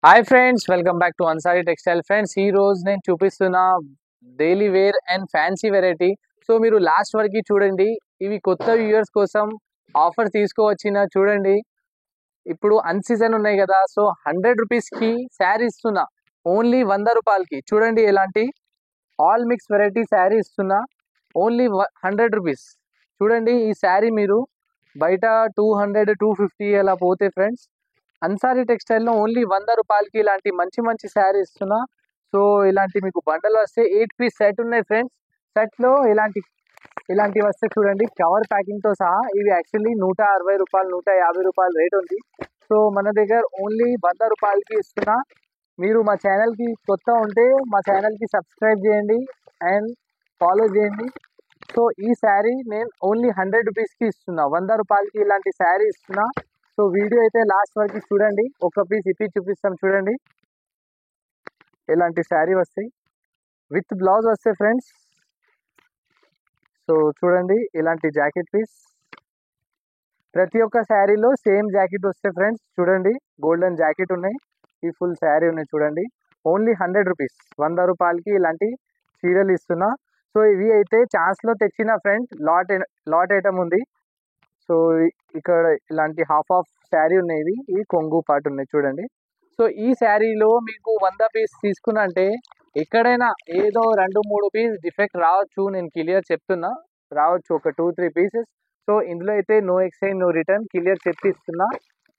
Hi friends, welcome back to Ansari textile. Friends, ఈ రోజు నేను చూపిస్తున్న daily wear and fancy variety. So మీరు లాస్ట్ వరకు చూడండి. ఇవి కొత్త వ్యూయర్స్ కోసం ఆఫర్ తీసుకోవచ్చిన చూడండి. ఇప్పుడు అన్ సీజన్ ఉన్నాయి కదా, సో 100 రూపీస్కి శారీ ఇస్తున్నా. ఓన్లీ 100 రూపాయలకి చూడండి. ఎలాంటి ఆల్ మిక్స్ వెరైటీ శారీ ఇస్తున్నా. Only 100 rupees. చూడండి, ఈ శారీ మీరు బయట 200 250 అలా పోతే ఫ్రెండ్స్, అన్సారీ టెక్స్టైల్లో ఓన్లీ 100 రూపాయలకి ఇలాంటి మంచి మంచి శారీ ఇస్తున్నా. సో ఇలాంటి మీకు బండలు వస్తే 8 పీస్ సెట్ ఉన్నాయి ఫ్రెండ్స్. సెట్లో ఇలాంటివి వస్తే చూడండి, కవర్ ప్యాకింగ్తో సహా. ఇవి యాక్చువల్లీ 160 రూపాయలు 150 రూపాయలు రేట్ ఉంది. సో మన దగ్గర ఓన్లీ 100 రూపాయలకి ఇస్తున్నా. మీరు మా ఛానల్కి కొత్త ఉంటే మా ఛానల్కి సబ్స్క్రైబ్ చేయండి అండ్ ఫాలో చేయండి. సో ఈ శారీ నేను ఓన్లీ 100 రూపీస్కి ఇస్తున్నా. 100 రూపాయలకి ఇలాంటి శారీ ఇస్తున్నా. సో వీడియో అయితే లాస్ట్ వరకు చూడండి. ఒక పీస్ ఇప్పి చూపిస్తాం చూడండి. ఇలాంటి శారీ వస్తాయి విత్ బ్లౌజ్ వస్తాయి ఫ్రెండ్స్. సో చూడండి, ఇలాంటి జాకెట్ పీస్. ప్రతి ఒక్క శారీలో సేమ్ జాకెట్ వస్తాయి ఫ్రెండ్స్. చూడండి, గోల్డెన్ జాకెట్ ఉన్నాయి. ఈ ఫుల్ శారీ ఉన్నాయి చూడండి. Only 100 rupees. 100 రూపాయలకి ఇలాంటి చీరలు ఇస్తున్నా. సో ఇవి అయితే ఛాన్స్లో తెచ్చిన ఫ్రెండ్, లాట్ ఐటమ్ ఉంది. సో ఇక్కడ ఇలాంటి హాఫ్ శారీ ఉన్నాయి. ఇవి కొంగు పాటు ఉన్నాయి చూడండి. సో ఈ శారీలో మీకు 100 పీస్ తీసుకున్నా అంటే ఎక్కడైనా ఏదో 2-3 పీస్ డిఫెక్ట్ రావచ్చు. నేను క్లియర్ చెప్తున్నా, రావచ్చు ఒక 2-3 పీసెస్. సో ఇందులో అయితే no exchange no return clear చెప్పిస్తున్నా.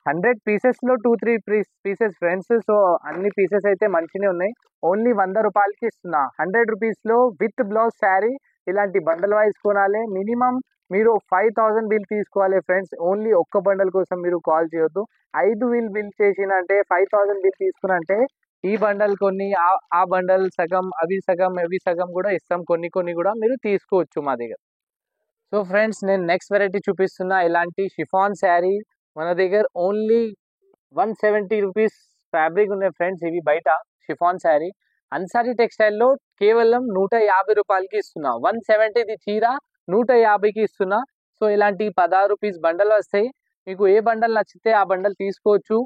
100 పీసెస్లో 2-3 పీసెస్ ఫ్రెండ్స్. సో అన్ని పీసెస్ అయితే మంచిగా ఉన్నాయి. ఓన్లీ 100 రూపాయలకి ఇస్తున్నా. 100 రూపీస్లో విత్ బ్లౌజ్ శారీ. ఇలాంటి బండల్ వైజ్ కొనాలి. మినిమం మీరు 5000 బిల్ తీసుకోవాలి ఫ్రెండ్స్. ఓన్లీ ఒక్క బండల్ కోసం మీరు కాల్ చేయొద్దు. 5 బిల్ చేసిన అంటే 5000 బిల్ తీసుకున్నా అంటే ఈ బండల్ కొన్ని ఆ బండల్ సగం, అవి సగం, అవి సగం కూడా ఇస్తాం. కొన్ని కొన్ని కూడా మీరు తీసుకోవచ్చు మా దగ్గర. సో ఫ్రెండ్స్, నేను నెక్స్ట్ వెరైటీ చూపిస్తున్నా. ఇలాంటి షిఫాన్ శారీ మన దగ్గర ఓన్లీ 170 రూపీస్ ఫ్యాబ్రిక్ ఉన్నాయి ఫ్రెండ్స్. ఇవి బయట షిఫాన్ శారీ. అన్సారీ టెక్స్టైల్లో కేవలం 150 రూపాయలకి ఇస్తున్నా. 170ది చీర 150కి ఇస్తున్నా. సో ఇలాంటి 16 పీస్ బండల్ వస్తాయి. మీకు ఏ బండల్ నచ్చితే ఆ బండల్ తీసుకోవచ్చు.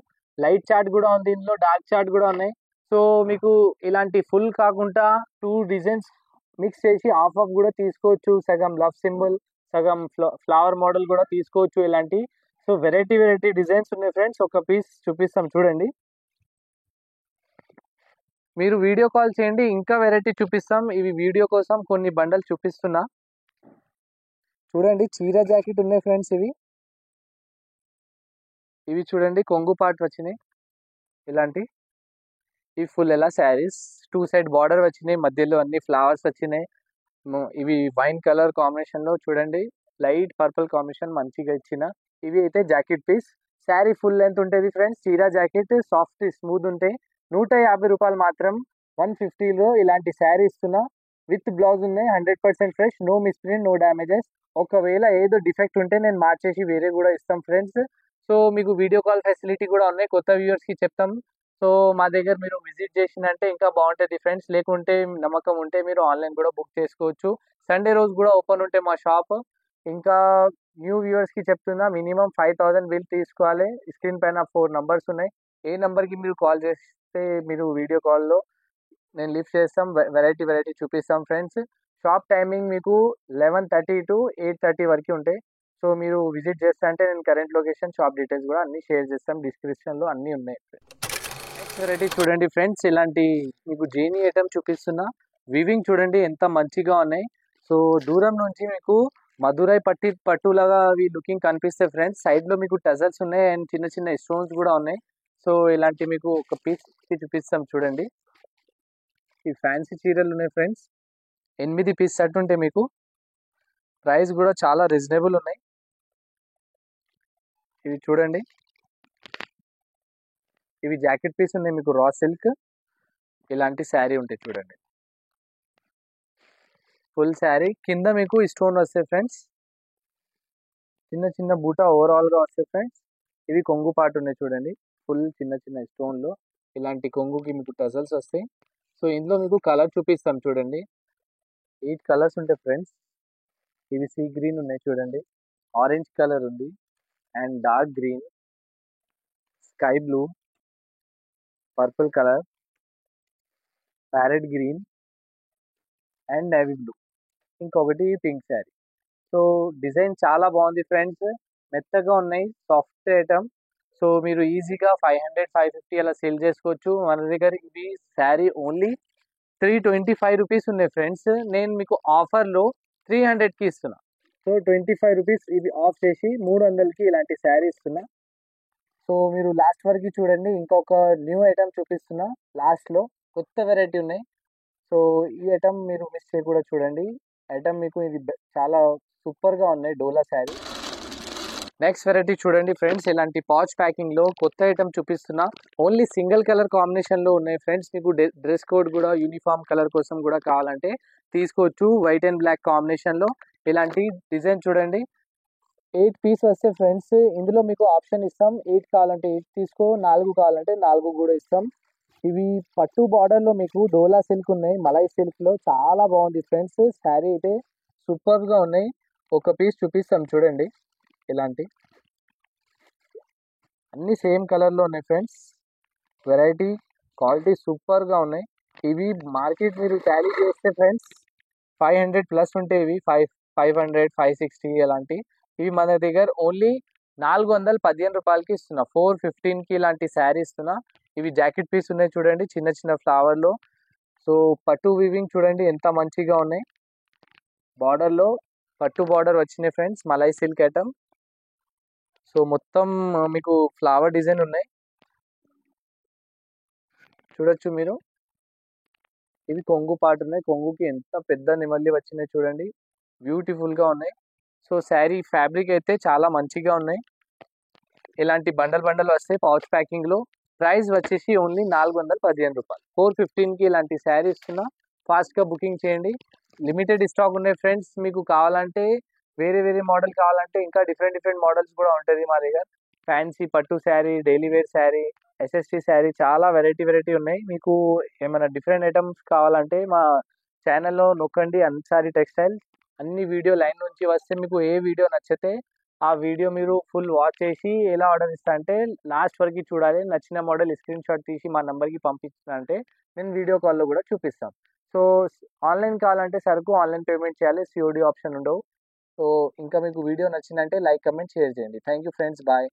లైట్ చార్ట్ కూడా ఉంది, ఇందులో డార్క్ చార్ట్ కూడా ఉన్నాయి. సో మీకు ఇలాంటి ఫుల్ కాకుండా 2 డిజైన్స్ మిక్స్ చేసి హాఫ్ కూడా తీసుకోవచ్చు. సగం లవ్ సింబల్, సగం ఫ్లవర్ మోడల్ కూడా తీసుకోవచ్చు. ఇలాంటి సో వెరైటీ డిజైన్స్ ఉన్నాయి ఫ్రెండ్స్. ఒక పీస్ చూపిస్తాం చూడండి. మీరు వీడియో కాల్ చేయండి, ఇంకా వెరైటీ చూపిస్తాం. ఇవి వీడియో కోసం కొన్ని బండల్ చూపిస్తున్నా చూడండి. చీర జాకెట్ ఉన్నాయి ఫ్రెండ్స్. ఇవి చూడండి, కొంగు పార్ట్ వచ్చినాయి. ఇలాంటి ఇవి ఫుల్ ఎలా శారీస్. 2 సైడ్ బార్డర్ వచ్చినాయి, మధ్యలో అన్ని ఫ్లవర్స్ వచ్చినాయి. ఇవి వైన్ కలర్ కాంబినేషన్లో చూడండి, లైట్ పర్పుల్ కాంబినేషన్ మంచిగా ఇచ్చిన. ఇవి అయితే jacket piece. Sari full length ఉంటుంది ఫ్రెండ్స్. చీర జాకెట్ సాఫ్ట్ స్మూత్ ఉంటాయి. 150 రూపాయలు మాత్రం. 150లో ఇలాంటి శారీ ఇస్తున్నా. విత్ బ్లౌజ్ ఉన్నాయి. 100% fresh, no misprint, no damages. ఒకవేళ ఏదో డిఫెక్ట్ ఉంటే నేను మార్చేసి వేరే కూడా ఇస్తాం ఫ్రెండ్స్. సో మీకు వీడియో కాల్ ఫెసిలిటీ కూడా ఉన్నాయి. కొత్త వ్యూవర్స్కి చెప్తాం. సో మా దగ్గర మీరు విజిట్ చేసినంటే ఇంకా బాగుంటుంది ఫ్రెండ్స్. లేకుంటే నమ్మకం ఉంటే మీరు ఆన్లైన్ కూడా బుక్ చేసుకోవచ్చు. సండే రోజు కూడా ఓపెన్ ఉంటే మా షాప్. ఇంకా న్యూ వ్యూవర్స్కి చెప్తున్నా, మినిమం 5000 బిల్ తీసుకోవాలి. స్క్రీన్ పైన 4 నంబర్స్ ఉన్నాయి. ఏ నెంబర్కి మీరు కాల్ చేస్తే మీరు వీడియో కాల్లో నేను లిఫ్ట్ చేస్తాం. వెరైటీ చూపిస్తాం ఫ్రెండ్స్. షాప్ టైమింగ్ మీకు 11:30 to 8:30 వరకు ఉంటాయి. సో మీరు విజిట్ చేస్తా అంటే నేను కరెంట్ లొకేషన్, షాప్ డీటెయిల్స్ కూడా అన్నీ షేర్ చేస్తాం. డిస్క్రిప్షన్లో అన్నీ ఉన్నాయి. నెక్స్ట్ వెరైటీ చూడండి ఫ్రెండ్స్. ఇలాంటి మీకు జీనీ ఐటమ్ చూపిస్తున్నా. వివింగ్ చూడండి ఎంత మంచిగా ఉన్నాయి. సో దూరం నుంచి మీకు మధురై పట్టులాగా అవి లుకింగ్ కనిపిస్తాయి ఫ్రెండ్స్. సైడ్లో మీకు టజల్స్ ఉన్నాయి అండ్ చిన్న చిన్న స్టోన్స్ కూడా ఉన్నాయి. సో ఇలాంటి మీకు ఒక పీస్ చూపిస్తాం చూడండి. ఈ ఫ్యాన్సీ చీరలు ఉన్నాయి ఫ్రెండ్స్. 8 పీస్ సెట్ ఉంటాయి మీకు. ప్రైస్ కూడా చాలా రీజనబుల్ ఉన్నాయి. ఇవి చూడండి, ఇవి జాకెట్ పీస్ ఉన్నాయి మీకు, రా సిల్క్. ఇలాంటి శారీ ఉంటాయి చూడండి. ఫుల్ శారీ కింద మీకు స్టోన్ వస్తాయి ఫ్రెండ్స్. చిన్న చిన్న బూటా ఓవరాల్గా వస్తాయి ఫ్రెండ్స్. ఇవి కొంగు పాటు ఉన్నాయి చూడండి. ఫుల్ చిన్న చిన్న స్టోన్లో ఇలాంటి కొంగుకి మీకు టజల్స్ వస్తాయి. సో ఇందులో మీకు కలర్ చూపిస్తాం చూడండి. 8 కలర్స్ ఉంటాయి ఫ్రెండ్స్. ఇవి సీ గ్రీన్ ఉన్నాయి చూడండి, ఆరెంజ్ కలర్ ఉంది and dark green, sky blue, purple colour, parrot green and navy blue, ఇంకొకటి పింక్ శారీ. సో డిజైన్ చాలా బాగుంది ఫ్రెండ్స్, మెత్తగా ఉన్నాయి, సాఫ్ట్ ఐటమ్. సో మీరు ఈజీగా 500 550 అలా సేల్ చేసుకోవచ్చు. మన దగ్గర ఇవి శారీ ఓన్లీ 325 రూపీస్ ఉన్నాయి ఫ్రెండ్స్. నేను మీకు ఆఫర్లో 300కి ఇస్తున్నా. సో 25 రూపీస్ ఇది ఆఫ్ చేసి 300కి ఇలాంటి శారీ ఇస్తున్నా. సో మీరు లాస్ట్ వరకు చూడండి, ఇంకొక న్యూ ఐటమ్ చూపిస్తున్నా లాస్ట్లో, కొత్త వెరైటీ ఉన్నాయి. సో ఈ ఐటమ్ మీరు మిస్ చేయకుండా చూడండి. ఐటమ్ మీకు ఇది చాలా సూపర్గా ఉన్నాయి, డోలా శారీ. నెక్స్ట్ వెరైటీ చూడండి ఫ్రెండ్స్, ఇలాంటి పాచ్ ప్యాకింగ్లో కొత్త ఐటమ్ చూపిస్తున్నా. ఓన్లీ సింగిల్ కలర్ కాంబినేషన్లో ఉన్నాయి ఫ్రెండ్స్. మీకు డ్రెస్ కోడ్ కూడా యూనిఫామ్ కలర్ కోసం కూడా కావాలంటే తీసుకోవచ్చు. వైట్ అండ్ బ్లాక్ కాంబినేషన్లో ఇలాంటి డిజైన్ చూడండి. 8 పీస్ వస్తే ఫ్రెండ్స్, ఇందులో మీకు ఆప్షన్ ఇస్తాం. 8 కావాలంటే 8 తీసుకో, 4 కావాలంటే 4 కూడా ఇస్తాం. ఇవి పట్టు బార్డర్లో మీకు డోలా సిల్క్ ఉన్నాయి, మలై సిల్క్లో చాలా బాగుంది ఫ్రెండ్స్. శారీ అయితే సూపర్గా ఉన్నాయి. ఒక పీస్ చూపిస్తాం చూడండి. ఇలాంటి అన్ని సేమ్ కలర్లో ఉన్నాయి ఫ్రెండ్స్. వెరైటీ క్వాలిటీ సూపర్గా ఉన్నాయి. ఇవి మార్కెట్ మీరు టాలీ చేస్తే ఫ్రెండ్స్ 500+ ఉంటాయి. ఇవి 500 560 అలాంటి. ఇవి మన దగ్గర ఓన్లీ 415 రూపాయలకి ఇస్తున్నా. 415కి ఇలాంటి శారీ ఇస్తున్నా. ఇవి జాకెట్ పీస్ ఉన్నాయి చూడండి, చిన్న చిన్న ఫ్లవర్లో. సో పట్టు వీవింగ్ చూడండి ఎంత మంచిగా ఉన్నాయి. బార్డర్లో పట్టు బార్డర్ వచ్చినాయి friends, malai silk item. So మొత్తం మీకు ఫ్లవర్ డిజైన్ ఉన్నాయి, చూడొచ్చు మీరు. ఇవి కొంగు పాటు ఉన్నాయి, కొంగుకి ఎంత పెద్ద నిమల్లి వచ్చినాయి చూడండి, బ్యూటిఫుల్గా ఉన్నాయి. సో శారీ ఫ్యాబ్రిక్ అయితే చాలా మంచిగా ఉన్నాయి. ఇలాంటి బండల్ బండల్ వస్తాయి పౌచ్ ప్యాకింగ్లో. ప్రైస్ వచ్చేసి ఓన్లీ 415 రూపాయలు. 415కి ఇలాంటి శారీ ఇస్తున్నా. ఫాస్ట్గా బుకింగ్ చేయండి. లిమిటెడ్ స్టాక్ ఉన్నాయి ఫ్రెండ్స్. మీకు కావాలంటే వేరే వేరే మోడల్ కావాలంటే ఇంకా డిఫరెంట్ మోడల్స్ కూడా ఉంటుంది మా దగ్గర. ఫ్యాన్సీ పట్టు sari, daily wear sari, SST sari, చాలా వెరైటీ ఉన్నాయి. మీకు ఏమైనా డిఫరెంట్ ఐటమ్స్ కావాలంటే మా ఛానల్లో నొక్కండి, అన్సారీ టెక్స్టైల్స్. అన్ని వీడియో లైన్ నుంచి వస్తే మీకు ఏ వీడియో నచ్చితే ఆ వీడియో మీరు ఫుల్ వాచ్ చేసి ఎలా ఆర్డర్ ఇస్తా అంటే లాస్ట్ వరకు చూడాలి. నచ్చిన మోడల్ స్క్రీన్ షాట్ తీసి మా నెంబర్కి పంపించాలంటే నేను వీడియో కాల్లో కూడా చూపిస్తాం. సో ఆన్లైన్ కావాలంటే సరుకు ఆన్లైన్ పేమెంట్ చేయాలి, సిఓడి ఆప్షన్ ఉండవు. సో ఇంకా మీకు వీడియో నచ్చిందంటే లైక్, కమెంట్, షేర్ చేయండి. Thank you friends, bye.